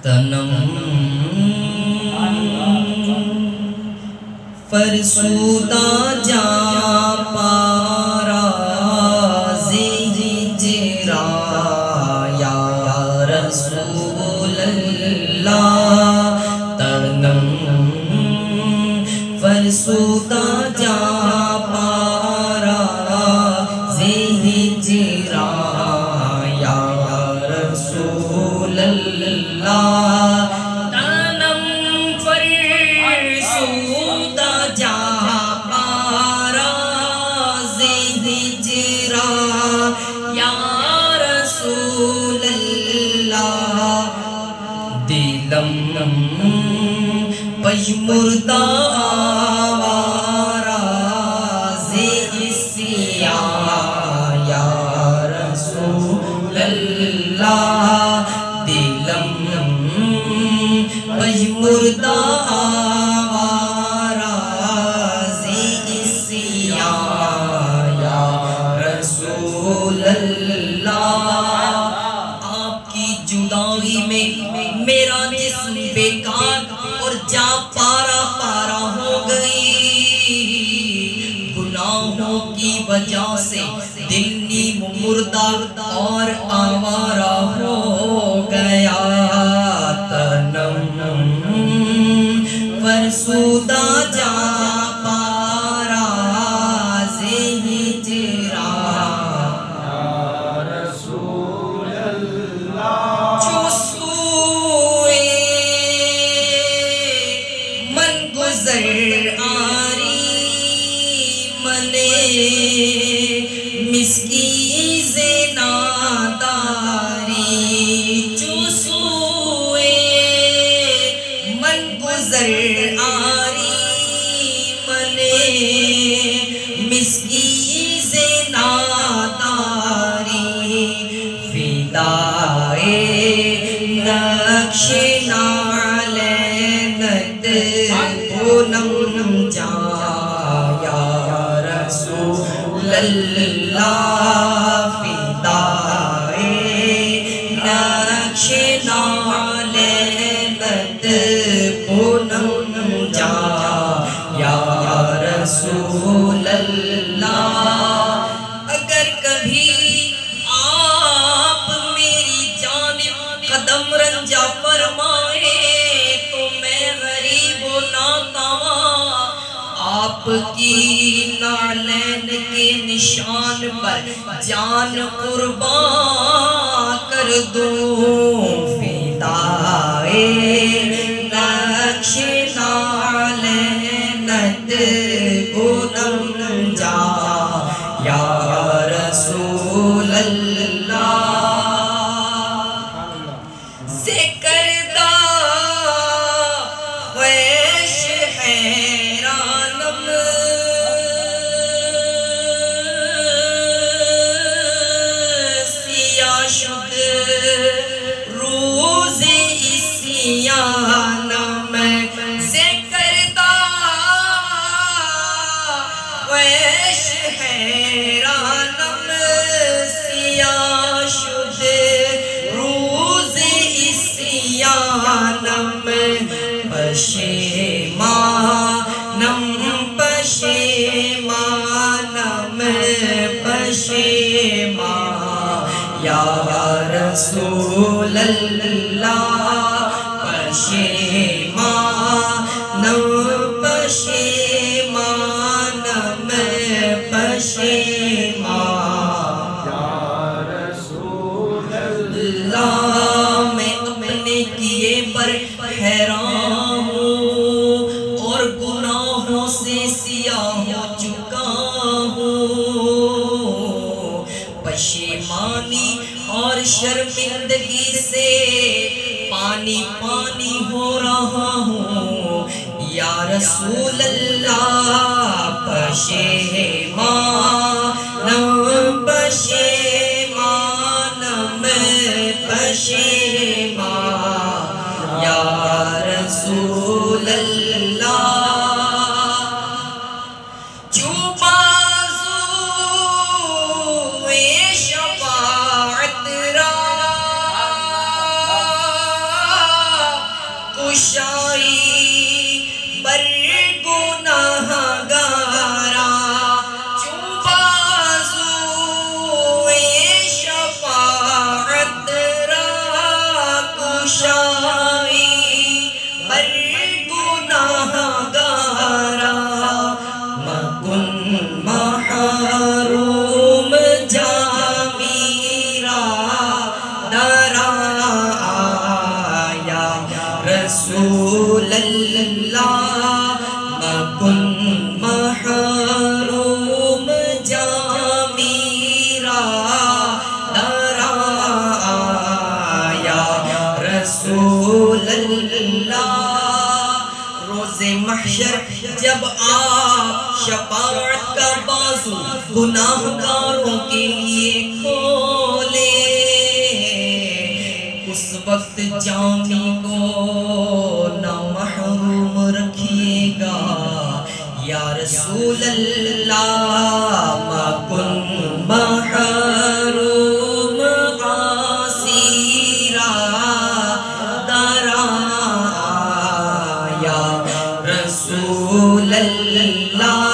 تنم فرسودہ جا پارا ہجرا یا رسول اللہ تنم فرسودہ جا پارا ہجرا یا رسول اللہ تنم فرسودہ جا پارا ہجرا یا رسول اللہ دلم پشمردہ آوارا زیسیاں یا رسول اللہ دلم پشمردہ آوارا زیسیاں یا رسول اللہ آپ کی جدائی میں میرا جسم بیکار اور جا پارا پارا ہو گئی گناہوں کی وجہ سے دل نیم مردہ اور آوارہ ہو گیا تنم فرسودہ جا پارا ہجرا آری منے مسکیز ناداری جو سوئے من گزر آری منے مسکیز ناداری فدائے نقش نالینت پونم جا یا رسول اللہ فدائے نقش نالینت پونم جا یا رسول اللہ اگر کبھی آپ میری جانب قدم رنجا فرمائے تو میں غریب و ناتواں آپ کی نالین کے نشان پر جان قربان کر دوں فدائے نقش نالینت پونم جا یا رسول اللہ ذکردہ خویش حیرانم سیاہ شد روز عصیانم ذکردہ خویش حیرانم سیاہ شد روز عصیانم پشیمانم پشیمانم پشیمان یا رسول اللہ پشیمانم پشیمانم پشیمان یا رسول اللہ میں اپنے کیے پر حیران ہوں اور گناہوں سے سیاہ ہو چکا ہوں پشیمانی اور شرمندگی سے پانی پانی ہو رہا ہوں یا رسول اللہ پشیمانم پشیمانم پشیمان یا رسول اللہ جو بازوئے شفاعت را کشائی ہر گناہ گارا مکن محروم جا میرا درا آیا رسول اللہ مکن محروم جا میرا درا آیا رسول اللہ روز محشر جب آپ شفاعت کا بازو گناہ گاروں کے لیے کھولے اس وقت جامی کو نہ محروم رکھیے گا یا رسول اللہ مکن محروم عاصیرا درا یا رسول اللہ